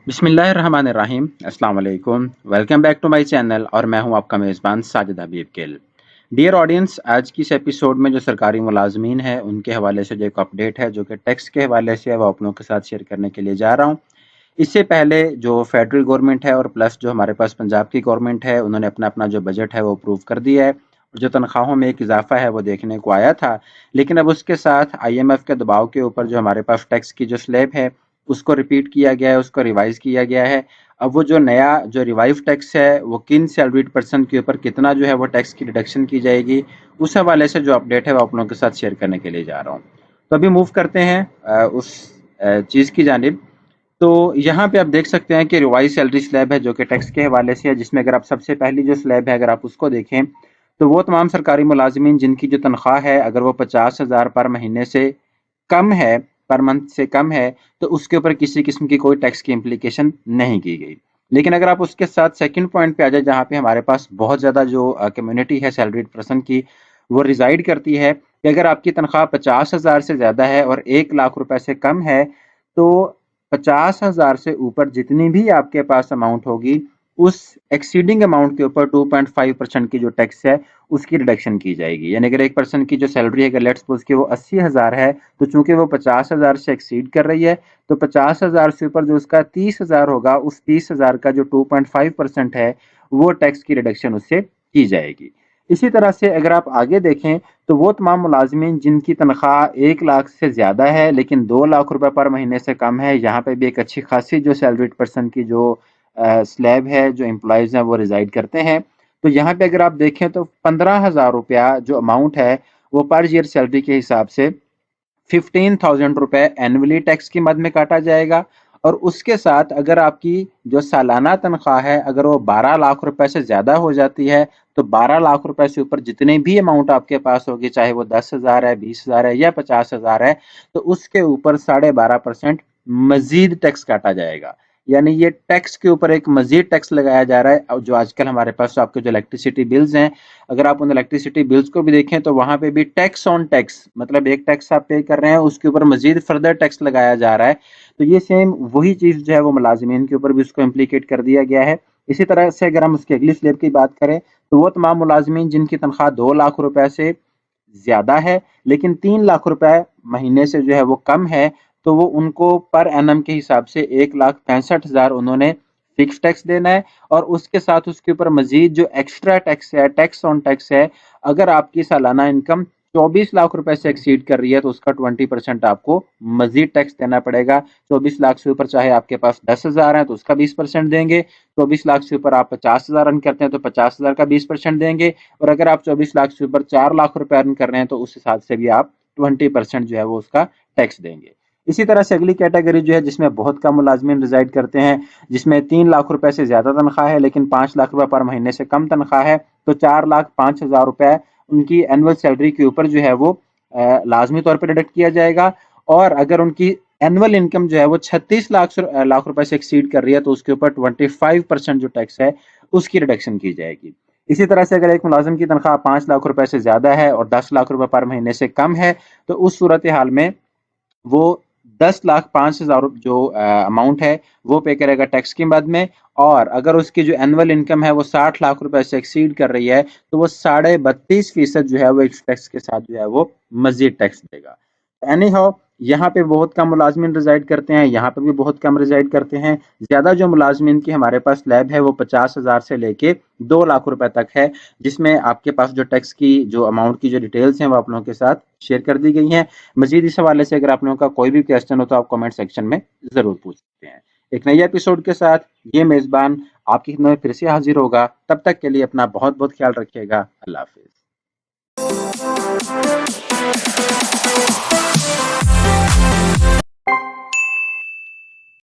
बिस्मिल्लाहिर्रहमानिर्रहीम। अस्सलाम वालेकुम। Welcome back to my channel और मैं हूं आपका मेज़बान साजिद हबीब गिल। डियर ऑडियंस, आज की इस एपिसोड में जो सरकारी मुलाजमीन है उनके हवाले से जो एक अपडेट है जो कि टैक्स के हवाले से है, वो आप लोगों के साथ शेयर करने के लिए जा रहा हूं। इससे पहले जो फेडरल गवर्नमेंट है और प्लस जो हमारे पास पंजाब की गवर्नमेंट है, उन्होंने अपना अपना जो बजट है वो अप्रूव कर दिया है और जो तनख्वाहों में एक इजाफा है वो देखने को आया था। लेकिन अब उसके साथ IMF के दबाव के ऊपर जो हमारे पास टैक्स की जो स्लैब है उसको रिपीट किया गया है, उसको रिवाइज किया गया है। अब वो जो नया जो रिवाइव टैक्स है वो किन सैलरीड पर्सन के ऊपर कितना जो है वो टैक्स की डिडक्शन की जाएगी, उस हवाले से जो अपडेट है वो आप लोगों के साथ शेयर करने के लिए जा रहा हूँ। तो अभी मूव करते हैं उस चीज़ की जानिब। तो यहाँ पे आप देख सकते हैं कि रिवाइज सैलरी स्लैब है जो कि टैक्स के हवाले से है, जिसमें अगर आप सबसे पहली जो स्लैब है अगर आप उसको देखें तो वो तमाम सरकारी मुलाजिमीन जिनकी जो तनख्वाह है अगर वो 50,000 पर महीने से कम है, पर मंथ से कम है, तो उसके ऊपर किसी किस्म की कोई टैक्स की इम्प्लीकेशन नहीं की गई। लेकिन अगर आप उसके साथ सेकंड पॉइंट पे आ जाए जहाँ पे हमारे पास बहुत ज़्यादा जो कम्युनिटी है सैलरीड पर्सन की वो रिजाइड करती है कि अगर आपकी तनख्वाह 50,000 से ज़्यादा है और 1 लाख रुपए से कम है, तो 50,000 से ऊपर जितनी भी आपके पास अमाउंट होगी उस एक्सीडिंग अमाउंट के ऊपर 2.5% की जो टैक्स है उसकी रिडक्शन की जाएगी। यानी अगर एक पर्सन की जो सैलरी है अगर लेट्स सपोज कि वो 80,000 है, तो चूंकि वो 50,000 से एक्सीड कर रही है तो 50,000 से ऊपर जो उसका 30,000 होगा, उस 30,000 का जो 2.5% है वो टैक्स की रिडक्शन उससे की जाएगी। इसी तरह से अगर आप आगे देखें तो वो तमाम मुलाजमीन जिनकी तनख्वाह 1 लाख से ज़्यादा है लेकिन 2 लाख रुपए पर महीने से कम है, यहाँ पे भी एक अच्छी खासी जो सैलरीड पर्सन की जो स्लैब है, जो एम्प्लॉयज़ हैं वो रिजाइड करते हैं। तो यहाँ पे अगर आप देखें तो 15,000 रुपया जो अमाउंट है वो पर ईयर सैलरी के हिसाब से 15,000 रुपए एनुअली टैक्स की मद में काटा जाएगा। और उसके साथ अगर आपकी जो सालाना तनख्वाह है अगर वो 12 लाख रुपए से ज़्यादा हो जाती है, तो 12 लाख रुपए से ऊपर जितने भी अमाउंट आपके पास होगी, चाहे वो 10,000 है, 20,000 है या 50,000 है, तो उसके ऊपर 12.5% मजीद टैक्स काटा जाएगा। यानी ये टैक्स के ऊपर एक मजीद टैक्स लगाया जा रहा है। और जो आजकल हमारे पास आपके जो इलेक्ट्रिसिटी बिल्स हैं, अगर आप उन इलेक्ट्रिसिटी बिल्स को भी देखें तो वहां पे भी टैक्स ऑन टैक्स, मतलब एक टैक्स आप पे कर रहे हैं उसके ऊपर मजीद फर्दर टैक्स लगाया जा रहा है। तो ये सेम वही चीज जो है वो मुलाजिमीन के ऊपर भी उसको इम्प्लीकेट कर दिया गया है। इसी तरह से अगर हम उसकी अगली स्लेब की बात करें तो वो तमाम मुलाजिमीन जिनकी तनख्वाह 2 लाख रुपए से ज्यादा है लेकिन 3 लाख रुपए महीने से जो है वो कम है, तो वो उनको पर एनम के हिसाब से 1,65,000 उन्होंने फिक्स टैक्स देना है। और उसके साथ उसके ऊपर मजीद जो एक्स्ट्रा टैक्स है, टैक्स ऑन टैक्स है, अगर आपकी सालाना इनकम 24 लाख रुपए से एक्सीड कर रही है तो उसका 20% आपको मजीद टैक्स देना पड़ेगा। 24 लाख से ऊपर चाहे आपके पास 10,000 है तो उसका 20% देंगे, 24 लाख से ऊपर आप 50,000 अर्न करते हैं तो 50,000 का 20% देंगे, और अगर आप 24 लाख से ऊपर 4 लाख रुपए अर्न कर रहे हैं तो उस हिसाब से भी आप 20% जो है वो उसका टैक्स देंगे। इसी तरह से अगली कैटेगरी जो है जिसमें बहुत कम मुलाजमीन रिजाइड करते हैं, जिसमें 3 लाख रुपए से ज्यादा तनख्वाह है लेकिन 5 लाख रुपए पर महीने से कम तनख्वाह है, तो 4,05,000 रुपए उनकी एनुअल सैलरी के ऊपर जो है वो लाजमी तौर पर डिडक्ट किया जाएगा। और अगर उनकी एनुअल इनकम जो है वो 36 लाख रुपए से एक्सीड कर रही है तो उसके ऊपर 25% जो टैक्स है उसकी रिडक्शन की जाएगी। इसी तरह से अगर एक मुलाजिम की तनख्वाह 5 लाख रुपए से ज्यादा है और 10 लाख रुपए पर महीने से कम है, तो उस सूरत हाल में वो 10,05,000 जो अमाउंट है वो पे करेगा टैक्स की मद में। और अगर उसकी जो एनुअल इनकम है वो 60 लाख रुपए से एक्सीड कर रही है तो वो 32.5% जो है वो इस टैक्स के साथ जो है वो मजीद टैक्स देगा। एनी हाउ, यहाँ पे बहुत कम मुलाजमीन रिजाइड करते हैं, यहाँ पे भी बहुत कम रिजाइड करते हैं। ज्यादा जो मुलाजमीन की हमारे पास लैब है वो 50,000 से लेके 2 लाख रुपए तक है, जिसमें आपके पास जो टैक्स की जो अमाउंट की जो डिटेल्स हैं वो आप लोगों के साथ शेयर कर दी गई हैं। मजीद इस हवाले से अगर आप लोगों का कोई भी क्वेश्चन हो तो आप कमेंट सेक्शन में जरूर पूछ सकते हैं। एक नई एपिसोड के साथ ये मेजबान आपकी खिदमत में फिर से हाजिर होगा। तब तक के लिए अपना बहुत बहुत ख्याल रखिएगा। अल्लाह हाफिज।